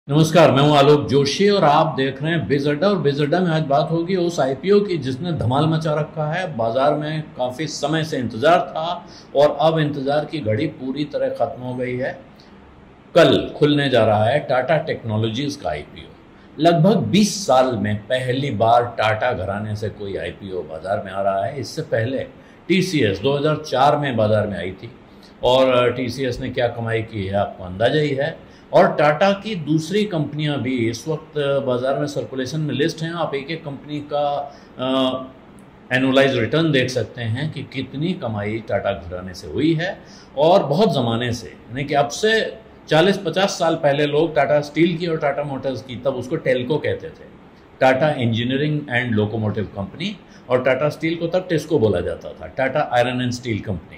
नमस्कार, मैं हूं आलोक जोशी और आप देख रहे हैं बिज़ अड्डा। और बिज़ अड्डा में आज बात होगी उस आईपीओ की जिसने धमाल मचा रखा है। बाजार में काफ़ी समय से इंतज़ार था और अब इंतज़ार की घड़ी पूरी तरह ख़त्म हो गई है। कल खुलने जा रहा है टाटा टेक्नोलॉजीज़ का आईपीओ। लगभग 20 साल में पहली बार टाटा घराने से कोई आईपीओ बाज़ार में आ रहा है। इससे पहले टीसीएस 2004 में बाज़ार में आई थी और टीसीएस ने क्या कमाई की है आपको अंदाज़ा ही है। और टाटा की दूसरी कंपनियां भी इस वक्त बाज़ार में सर्कुलेशन में लिस्ट हैं। आप एक एक कंपनी का एनुअलाइज रिटर्न देख सकते हैं कि कितनी कमाई टाटा घराने से हुई है। और बहुत ज़माने से, यानी कि अब से 40-50 साल पहले लोग टाटा स्टील की और टाटा मोटर्स की, तब उसको टेल्को कहते थे, Tata engineering and locomotive company, और टाटा स्टील को तब टेस्को बोला जाता था, Tata iron and steel company.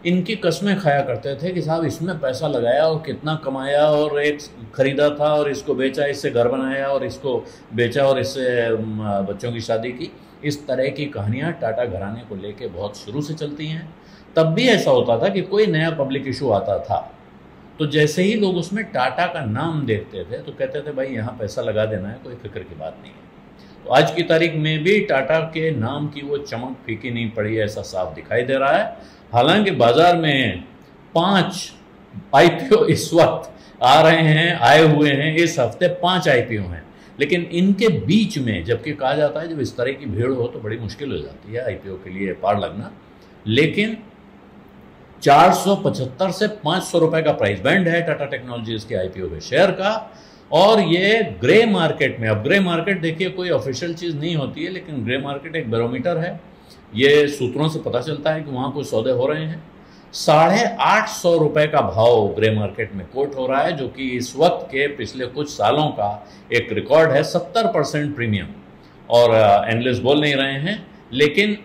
इनकी कस्में खाया करते थे कि साहब इसमें पैसा लगाया और कितना कमाया, और एक ख़रीदा था और इसको बेचा, इससे घर बनाया और इसको बेचा और इससे बच्चों की शादी की। इस तरह की कहानियाँ टाटा घराने को लेके बहुत शुरू से चलती हैं। तब भी ऐसा होता था कि कोई नया पब्लिक इशू आता था तो जैसे ही लोग उसमें टाटा का नाम देखते थे तो कहते थे भाई यहाँ पैसा लगा देना है, कोई फिक्र की बात नहीं है। तो आज की तारीख में भी टाटा के नाम की वो चमक फीकी नहीं पड़ी, ऐसा साफ दिखाई दे रहा है। हालांकि बाजार में 5 आईपीओ इस वक्त आ रहे हैं, आए हुए हैं। इस हफ्ते 5 आईपीओ हैं, लेकिन इनके बीच में जबकि कहा जाता है जब इस तरह की भीड़ हो तो बड़ी मुश्किल हो जाती है आईपीओ के लिए पार लगना। लेकिन 475 से 500 रुपए का प्राइस बैंड है टाटा टेक्नोलॉजीज के आईपीओ के शेयर का। और ये ग्रे मार्केट में, अब ग्रे मार्केट देखिए कोई ऑफिशियल चीज़ नहीं होती है, लेकिन ग्रे मार्केट एक बैरोमीटर है। ये सूत्रों से पता चलता है कि वहाँ कुछ सौदे हो रहे हैं। 850 रुपए का भाव ग्रे मार्केट में कोट हो रहा है, जो कि इस वक्त के पिछले कुछ सालों का एक रिकॉर्ड है। 70% प्रीमियम। और एनालिस्ट बोल नहीं रहे हैं, लेकिन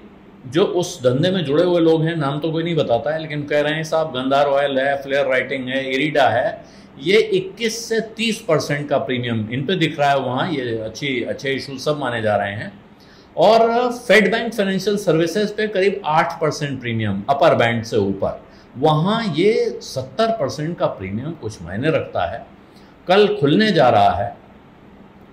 जो उस धंधे में जुड़े हुए लोग हैं, नाम तो कोई नहीं बताता है, लेकिन कह रहे हैं साहब गंधार ऑयल है, फ्लेयर राइटिंग है, इरिडा है, ये 21 से 30% का प्रीमियम इन पे दिख रहा है। वहाँ ये अच्छे इशू सब माने जा रहे हैं। और फेड बैंक फाइनेंशियल सर्विसेज पे करीब 8% प्रीमियम अपर बैंड से ऊपर, वहाँ ये 70% का प्रीमियम कुछ मायने रखता है। कल खुलने जा रहा है,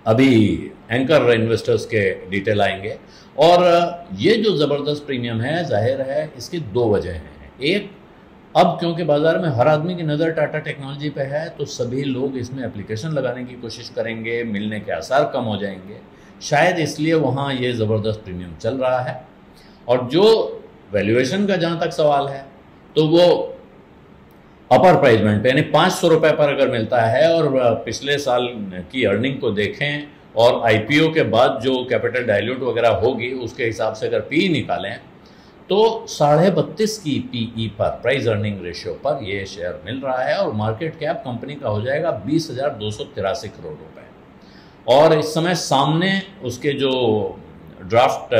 अभी एंकर इन्वेस्टर्स के डिटेल आएंगे। और ये जो ज़बरदस्त प्रीमियम है, जाहिर है इसकी 2 वजह हैं। एक, अब क्योंकि बाज़ार में हर आदमी की नज़र टाटा टेक्नोलॉजी पे है तो सभी लोग इसमें एप्लीकेशन लगाने की कोशिश करेंगे, मिलने के आसार कम हो जाएंगे, शायद इसलिए वहाँ ये ज़बरदस्त प्रीमियम चल रहा है। और जो वैल्यूएशन का जहाँ तक सवाल है तो वो अपर प्राइस बैंड पे, यानी 500 रुपये पर अगर मिलता है और पिछले साल की अर्निंग को देखें और आईपीओ के बाद जो कैपिटल डाइल्यूट वगैरह होगी उसके हिसाब से अगर पी निकालें तो 32.5 की पीई पर, प्राइस अर्निंग रेशियो पर ये शेयर मिल रहा है। और मार्केट कैप कंपनी का हो जाएगा 20,283 करोड़ रुपए। और इस समय सामने उसके जो ड्राफ्ट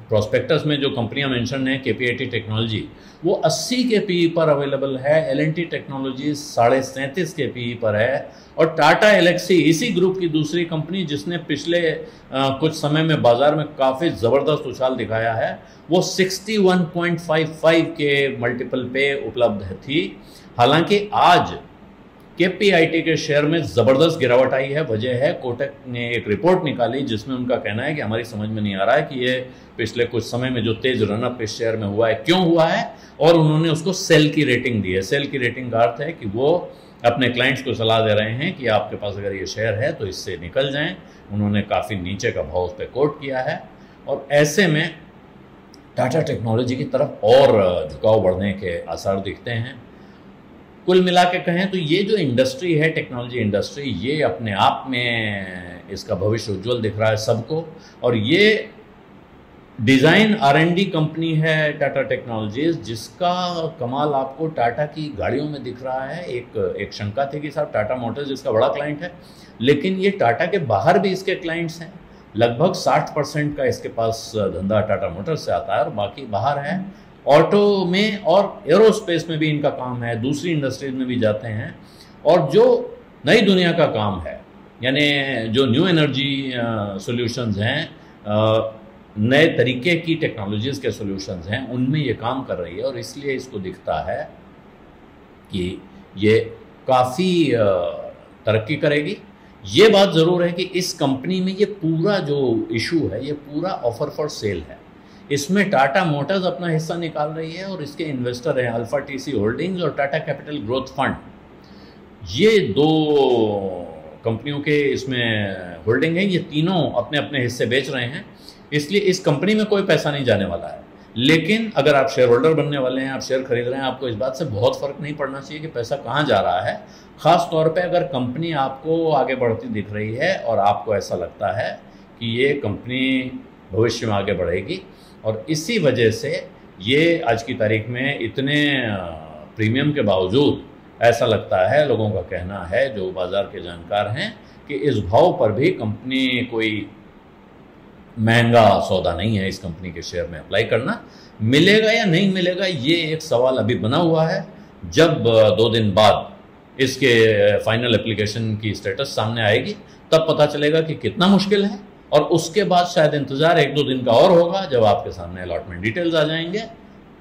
प्रोस्पेक्टस में जो कंपनियां मेंशन है, केपीआईटी टेक्नोलॉजी, वो 80 के पीई पर अवेलेबल है, एलएनटी टेक्नोलॉजी 37.5 के पीई पर है, और टाटा एलेक्सी इसी ग्रुप की दूसरी कंपनी जिसने पिछले कुछ समय में बाजार में काफ़ी ज़बरदस्त उछाल दिखाया है, वो 61.55 के मल्टीपल पे उपलब्ध थी। हालांकि आज केपीआईटी के शेयर में ज़बरदस्त गिरावट आई है। वजह है, कोटक ने एक रिपोर्ट निकाली जिसमें उनका कहना है कि हमारी समझ में नहीं आ रहा है कि ये पिछले कुछ समय में जो तेज रनअप इस शेयर में हुआ है क्यों हुआ है, और उन्होंने उसको सेल की रेटिंग दी है। सेल की रेटिंग का अर्थ है कि वो अपने क्लाइंट्स को सलाह दे रहे हैं कि आपके पास अगर ये शेयर है तो इससे निकल जाएं। उन्होंने काफ़ी नीचे का भाव उस पर कोट किया है, और ऐसे में टाटा टेक्नोलॉजी की तरफ और झुकाव बढ़ने के आसार दिखते हैं। कुल मिला के कहें तो ये जो इंडस्ट्री है, टेक्नोलॉजी इंडस्ट्री, ये अपने आप में इसका भविष्य उज्जवल दिख रहा है सबको। और ये डिज़ाइन आर&डी कंपनी है टाटा टेक्नोलॉजीज, जिसका कमाल आपको टाटा की गाड़ियों में दिख रहा है। एक शंका थी कि साहब टाटा मोटर्स जिसका बड़ा क्लाइंट है, लेकिन ये टाटा के बाहर भी इसके क्लाइंट्स हैं। लगभग 60% का इसके पास धंधा टाटा मोटर्स से आता है और बाकी बाहर है। ऑटो में और एरोस्पेस में भी इनका काम है, दूसरी इंडस्ट्रीज में भी जाते हैं। और जो नई दुनिया का काम है, यानी जो न्यू एनर्जी सॉल्यूशंस हैं, नए तरीके की टेक्नोलॉजीज़ के सॉल्यूशंस हैं, उनमें ये काम कर रही है। और इसलिए इसको दिखता है कि ये काफ़ी तरक्की करेगी। ये बात ज़रूर है कि इस कंपनी में ये पूरा जो इशू है, ये पूरा ऑफर फॉर सेल है। इसमें टाटा मोटर्स अपना हिस्सा निकाल रही है और इसके इन्वेस्टर हैं अल्फा टीसी होल्डिंग्स और टाटा कैपिटल ग्रोथ फंड। ये दो कंपनियों के इसमें होल्डिंग है, ये तीनों अपने अपने हिस्से बेच रहे हैं, इसलिए इस कंपनी में कोई पैसा नहीं जाने वाला है। लेकिन अगर आप शेयर होल्डर बनने वाले हैं, आप शेयर खरीद रहे हैं, आपको इस बात से बहुत फ़र्क नहीं पड़ना चाहिए कि पैसा कहाँ जा रहा है। ख़ास तौर पे अगर कंपनी आपको आगे बढ़ती दिख रही है और आपको ऐसा लगता है कि ये कंपनी भविष्य में आगे बढ़ेगी, और इसी वजह से ये आज की तारीख में इतने प्रीमियम के बावजूद ऐसा लगता है, लोगों का कहना है जो बाज़ार के जानकार हैं, कि इस भाव पर भी कंपनी कोई महंगा सौदा नहीं है। इस कंपनी के शेयर में अप्लाई करना मिलेगा या नहीं मिलेगा, ये एक सवाल अभी बना हुआ है। जब 2 दिन बाद इसके फाइनल एप्लीकेशन की स्टेटस सामने आएगी तब पता चलेगा कि कितना मुश्किल है, और उसके बाद शायद इंतज़ार 1-2 दिन का और होगा। जब आपके सामने अलॉटमेंट डिटेल्स आ जाएंगे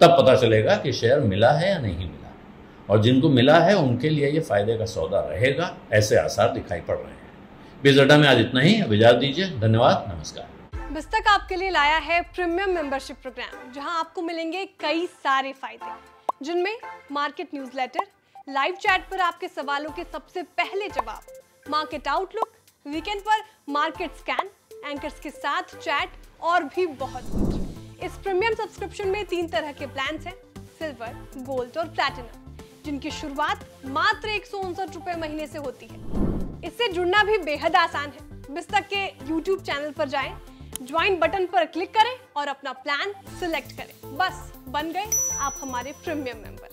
तब पता चलेगा कि शेयर मिला है या नहीं मिला, और जिनको मिला है उनके लिए ये फ़ायदे का सौदा रहेगा, ऐसे आसार दिखाई पड़ रहे हैं। बिज़ अड्डा में आज इतना ही, अब इजाज़त दीजिए, धन्यवाद, नमस्कार। बिज़तक आपके लिए लाया है प्रीमियम मेंबरशिप प्रोग्राम, जहां आपको मिलेंगे कई सारे फायदे, जिनमें मार्केट न्यूज़लेटर, लाइव चैट पर आपके सवालों के सबसे पहले जवाब, मार्केट आउटलुक, वीकेंड पर मार्केट स्कैन, एंकर्स के साथ चैट और भी बहुत कुछ। इस प्रीमियम सब्सक्रिप्शन में 3 तरह के प्लान्स हैं, सिल्वर, गोल्ड और प्लैटिनम, जिनकी शुरुआत मात्र 159 रुपए महीने से होती है। इससे जुड़ना भी बेहद आसान है। बिज़तक के YouTube चैनल पर जाएं, ज्वाइन बटन पर क्लिक करें और अपना प्लान सिलेक्ट करें। बस बन गए आप हमारे प्रीमियम मेंबर।